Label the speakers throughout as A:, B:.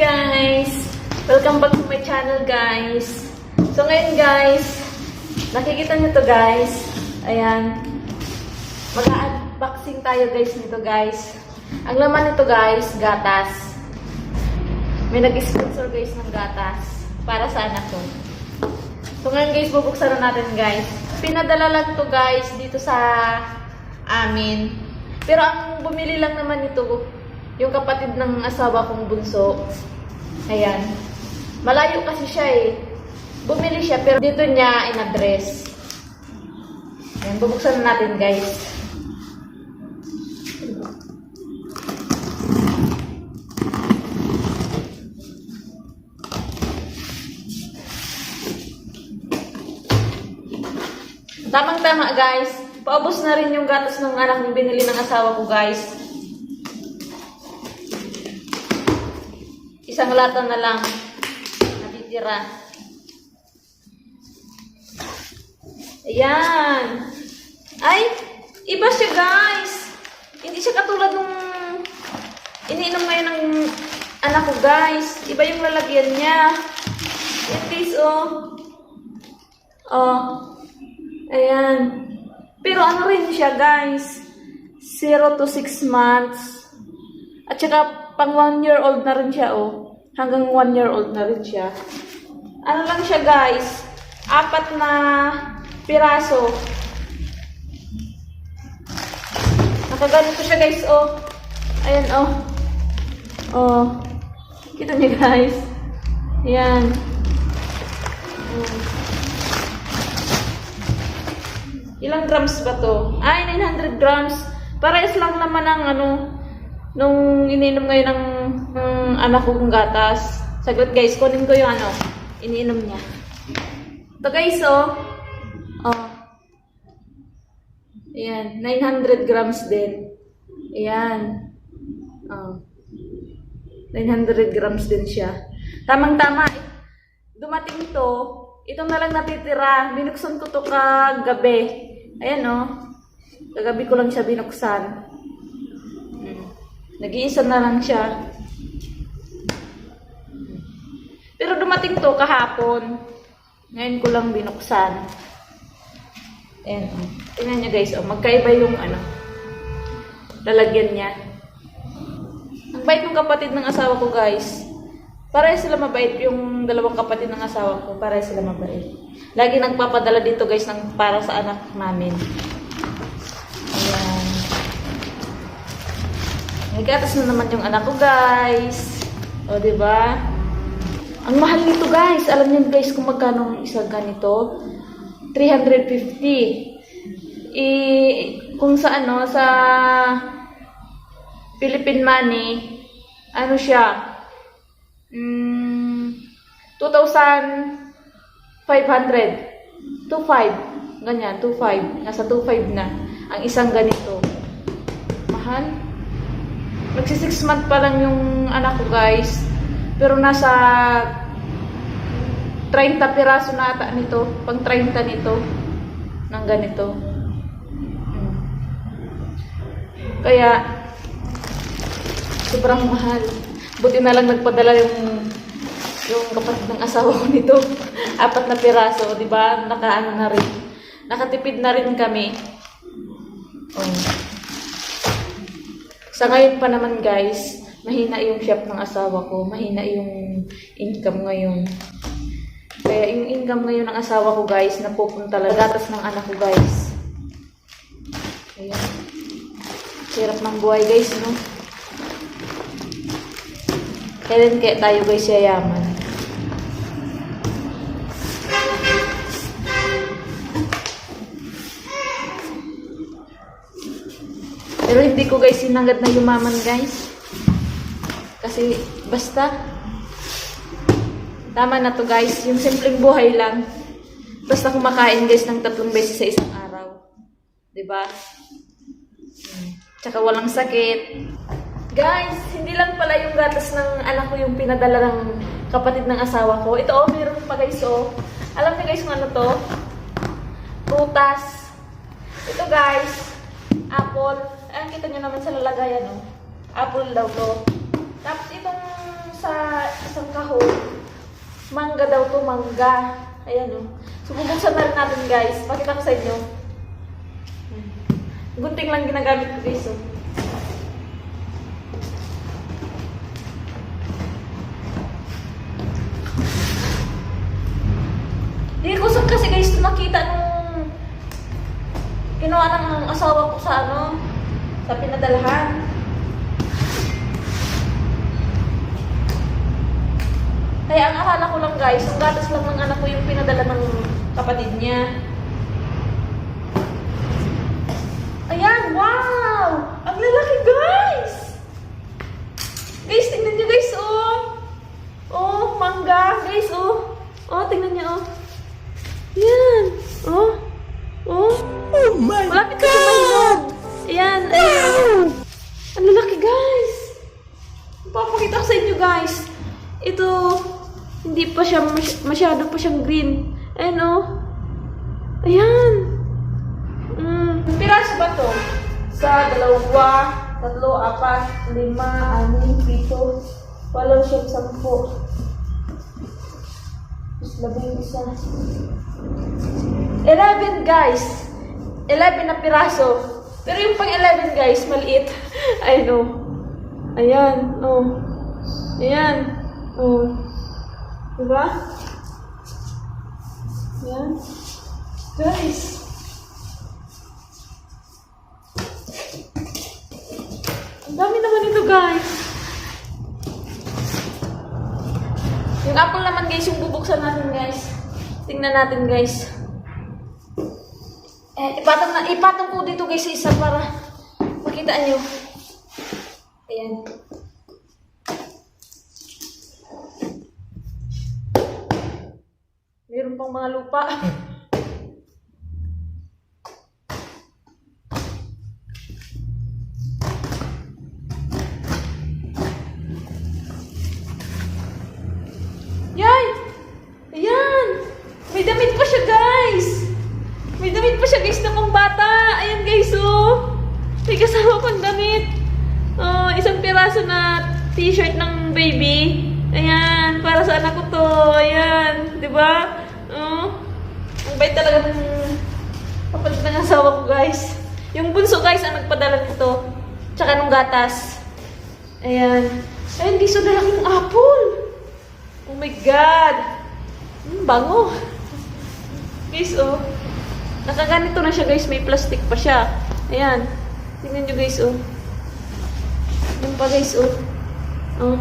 A: guys! Welcome back to my channel guys. So ngayon guys, nakikita nyo to guys. Ayan. Mag-unboxing tayo guys nito guys. Ang laman nito guys, gatas. May nag-sponsor guys ng gatas para sa anak ko. So ngayon guys, bubuksan na natin guys. Pinadala lang to guys dito sa amin. Pero ang bumili lang naman ito, yung kapatid ng asawa kong bunso. Ayan. Malayo kasi siya eh. Bumili siya pero dito niya in-address. Ayan, bubuksan na natin guys. Tamang-tama guys. Paubos na rin yung gatas ng anak ng binili ng asawa ko guys. Isang lata na lang natitira. Ayan. Ay, iba siya guys. Hindi siya katulad nung iniinom ngayon ng anak ko guys. Iba yung lalagyan niya. Yan guys, oh. Oh. Ayan. Pero ano rin siya guys, 0 to 6 months. At saka pang 1 year old na rin siya oh. Hanggang 1 year old na rin siya. Ano lang siya guys, 4 na piraso. Nakaganito siya guys oh. Ayan oh. Oh. Kita niyo guys. Ayan. Ilang grams ba to? Ay, 900 grams. Parehas lang naman ang ano, nung ininom ngayon ng anak kong gatas. Saglit guys, kunin ko yung ano, ininom niya. Ito guys, oh. Oh. Ayan, 900 grams din. Ayan. Oh. 900 grams din siya. Tamang-tama. Dumating to, ito na lang natitira. Binuksan ko to kagabi. Ayan o. Kagabi ko lang siya binuksan. Nag-iisa na lang siya. Pero dumating to kahapon. Ngayon ko lang binuksan. Ayan o. Tingnan nyo guys o. Magkaiba yung ano. Lalagyan niya. Ang bait ng kapatid ng asawa ko guys. Pareho sila mabait, yung dalawang kapatid ng asawa ko, pareho sila mabait. Lagi nagpapadala dito guys ng para sa anak namin. Ayan. May gatas na naman yung anak ko guys. O diba? Ang mahal nito guys. Alam niyo guys kung magkano ang isa ganito? 350. Kung sa ano, sa Philippine money, ano siya? 2,500 2,500 ganyan, 2,500 nasa 2,500 na ang isang ganito. Mahal. Magsi 6 month pa lang yung anak ko guys, pero nasa 30 piraso na ata nito, pang 30 nito ng ganito. Kaya sobrang mahal. Buti na lang nagpadala yung kapatid ng asawa ko nito. 4 na piraso, di ba? Nakaano na rin. Nakatipid na rin kami. Oh. Sa ngayon pa naman guys, mahina yung shop ng asawa ko. Mahina yung income ngayon. Kaya yung income ngayon ng asawa ko guys, napupunta lang gatas ng anak ko guys. Ayan. Hirap ng buhay guys, no? Kailan kaya tayo guys yayaman? Pero hindi ko guys sinangad na yumaman guys. Kasi basta. Tama na to guys. Yung simpleng buhay lang. Basta kumakain guys ng 3 beses sa isang araw. Diba? Tsaka walang sakit. Guys, hindi lang pala yung gatas ng anak ko yung pinadala ng kapatid ng asawa ko. Ito oh, meron pa guys oh. Alam niyo guys kung ano to? Prutas. Ito guys, apple. Ayan, kita nyo naman sa lalagayan oh. Apple daw to. Tapos itong sa isang kahon. Mangga daw to, mangga. Ayan o. So, bubuksan na rin natin guys. Pakita ko sa inyo. Gunting lang ginagamit ko guys o. Hindi ko kasi guys nakita nung ginawa ng asawa ko sa sa pinadalahan. Kaya ang akala ko lang guys, yung gatas lang ng anak ko yung pinadala ng kapatid niya. Ayan, wow! Ang lalaki guys! Guys, tingnan nyo guys, oh! Oh, mangga, guys, oh! Oh, tingnan nyo, oh! Ayan, oh! Oh! Oh my malapit God! Malapit ka sa ayan, ayan! Ang lalaki guys! Papakita ko sa inyo guys. Ito, hindi pa siya masyado pa siyang green. Ayan o. Ayan. Piraso ba to? Sa 2, 3, 4, 5, 6, 7, 8, 9, 10. 11 guys. 11 na piraso. Pero yung pang 11 guys, maliit. Ayan o. Ayan o. Ayan. Oh. Diba? Yan. Guys. Ang dami naman ito, guys. Yung apple naman, guys, yung bubuksan natin, guys. Tingnan natin, guys. Ipatong ko dito, guys, sa isa para makita nyo. Ayan. Meron pang mga lupa. Yay! Ayan! May damit pa siya, guys! May damit pa siya, guys, na pang bata. Ayan, guys, oh! May kasama pang damit. Oh, isang piraso na t-shirt ng baby. Ayan, para sa anak ko to. Ayan, di ba? Ang bait talaga ng kapatid ng asawa ko, guys. Yung bunso, guys, ang nagpadala nito. Tsaka nung gatas. Ayan. Ayan, guys, so dala ng apple. Oh my God. Bango. Guys, oh. Nakaganito na siya, guys. May plastic pa siya. Ayan. Tingnan nyo, guys, oh. Yan pa, guys, oh. Oh.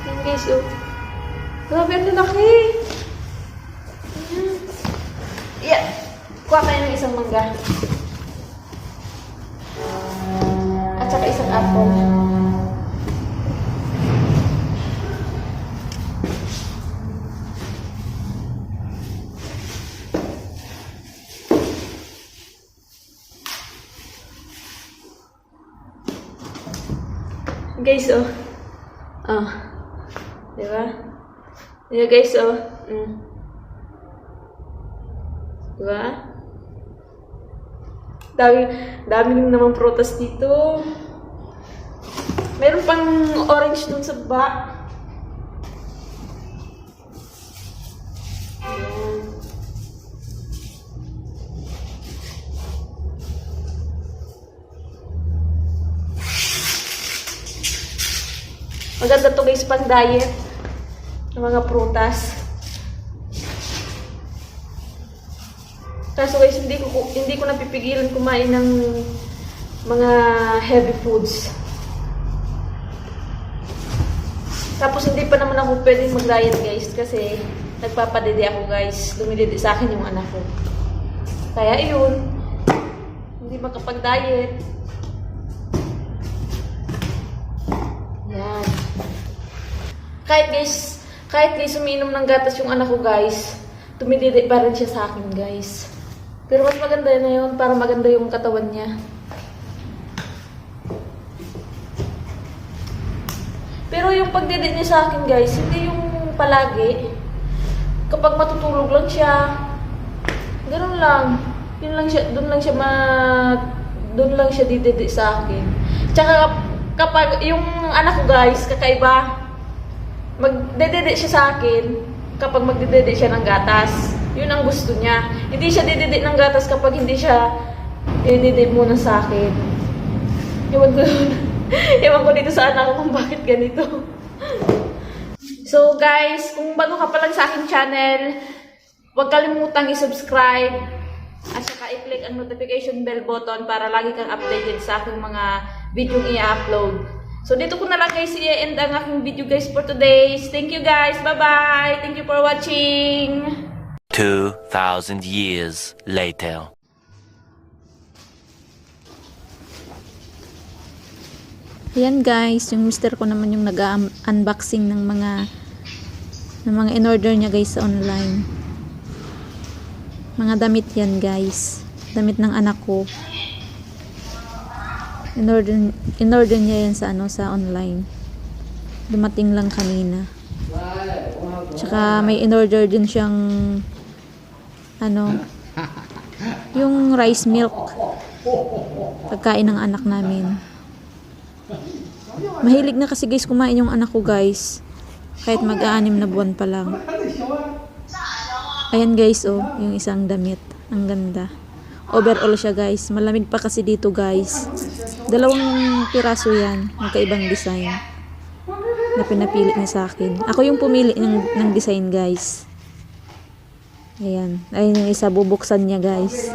A: Yan, guys, oh. Grabe, ang lalaki. Ayan. Yeah. Kuha kayo ng isang mangga. At saka isang apple. Guys, oh. Oh. Diba? Diba, guys, oh. Diba? Daming naman prutas dito. Meron pang orange dun sa baba. Maganda to, guys, pang diet ng mga prutas. Kaso, guys, hindi ko napipigilan kumain ng mga heavy foods. Tapos hindi pa naman ako pwedeng mag-diet, guys, kasi nagpapadede ako, guys. Dumidede sa akin yung anak ko. Kaya yun, hindi makapag-diet. Yan. Kahit guys umiinom ng gatas yung anak ko, guys, tumididi pa rin siya sa akin, guys. Pero mas maganda na yun para maganda yung katawan niya. Pero yung pagdidi niya sa akin, guys, hindi yung palagi. Kapag matutulog lang siya, ganun lang. Yun lang siya, doon lang siya dididi sa akin. Tsaka kapag yung anak ko, guys, kakaiba. magdedede siya sa akin kapag magdedede siya ng gatas. Yun ang gusto niya. Hindi siya didede ng gatas kapag hindi siya dinidid muna sa akin. Ewan ko, ewan ko dito sa anak ko kung bakit ganito. So guys, kung bago ka pa lang sa aking channel, huwag kalimutang i-subscribe at saka i-click ang notification bell button para lagi kang updated sa aking mga video i-upload. So dito ko na lang guys i-end ang aking video guys for today. Thank you guys. Bye-bye. Thank you for watching.
B: 2,000 years later.
C: Ayan guys, yung mister ko naman yung nag-unboxing ng mga in-order niya guys sa online. Mga damit yan guys. Damit ng anak ko. In-order niya yan sa online. Dumating lang kanina. Tsaka may in-order din siyang yung rice milk. Pagkain ng anak namin. Mahilig na kasi guys kumain yung anak ko guys. Kahit mag-aanim na buwan pa lang. Ayan guys oh, yung isang damit. Ang ganda. Overall siya guys. Malamig pa kasi dito guys. 2 piraso yan. Magkaibang design. Na pinapili niya sa akin. Ako yung pumili ng design guys. Ayan. Ayun yung isa. Bubuksan niya guys.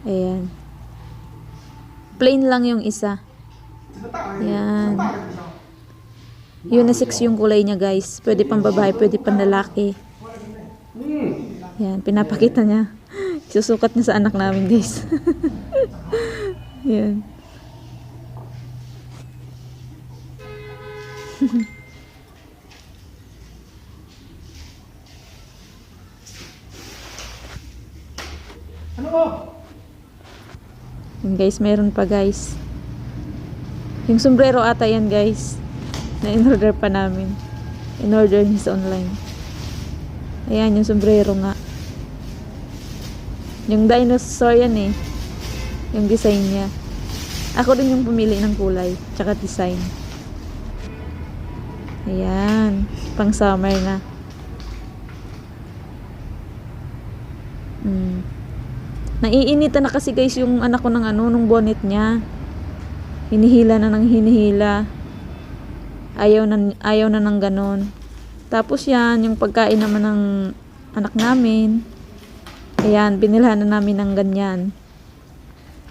C: Ayan. Plain lang yung isa. Ayan. Unisex yung kulay niya guys. Pwede pang babae, pwede pang lalaki. Ayan. Pinapakita niya. Susukat niya sa anak namin guys. Ayan. Yan guys, meron pa guys. Yung sombrero ata yan guys. Na in-order pa namin. In-order niya sa online. Ayan, yung sombrero nga. Yung dinosaur yan eh. Yung design niya. Ako din yung pumili ng kulay. Tsaka design. Ayan. Pang summer na. Naiinitan na kasi guys yung anak ko ng nung bonnet niya. Hinihila na ng hinihila. Ayaw na ng ganon. Tapos yan, yung pagkain naman ng anak namin. Ayan, binilhan na namin ng ganyan.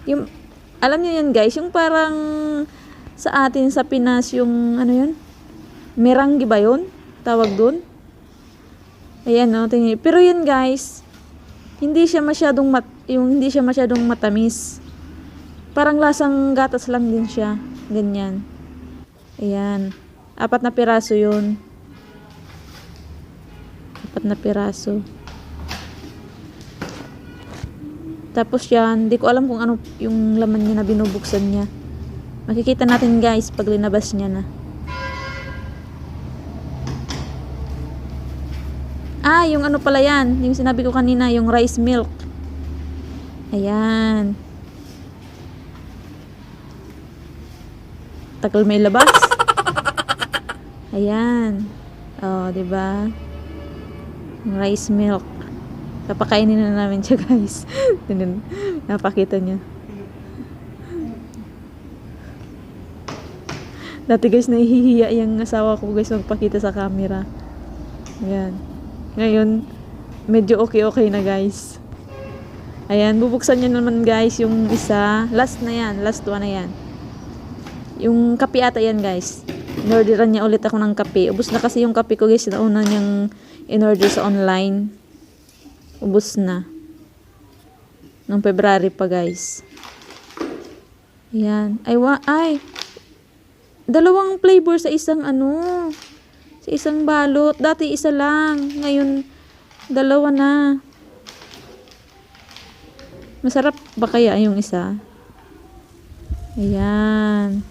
C: Yung, alam niyo yan guys, yung parang sa atin sa Pinas, yung yun? Meranggi ba yun? Tawag dun? Ayan no, tingin. Pero yun guys, hindi siya masyadong matamis. Parang lasang gatas lang din siya. Ganyan. Ayan. 4 na piraso yun. 4 na piraso. Tapos yan, di ko alam kung ano yung laman niya na binubuksan niya. Makikita natin guys pag linabas niya na. Yung pala yan. Yung sinabi ko kanina, yung rice milk. Ayan. Tagal may labas. Ayan. Oh, diba? Yung rice milk. Papakainin na namin siya, guys. Napakita niya. Dati, guys, nahihiya yung asawa ko, guys, magpakita sa camera. Ayan. Ngayon, medyo okay na, guys. Ayan, bubuksan niya naman, guys, yung isa. Last na yan. Last one na yan. Yung kape ata yan, guys. In-orderan niya ulit ako ng kape. Ubus na kasi yung kape ko, guys. Nauna niyang in-order sa online. Ubus na. Noong February pa, guys. Ayan. Ay! 2 flavor sa isang sa isang balot. Dati isa lang. Ngayon, 2 na. Masarap ba kaya yung isa? Ayan.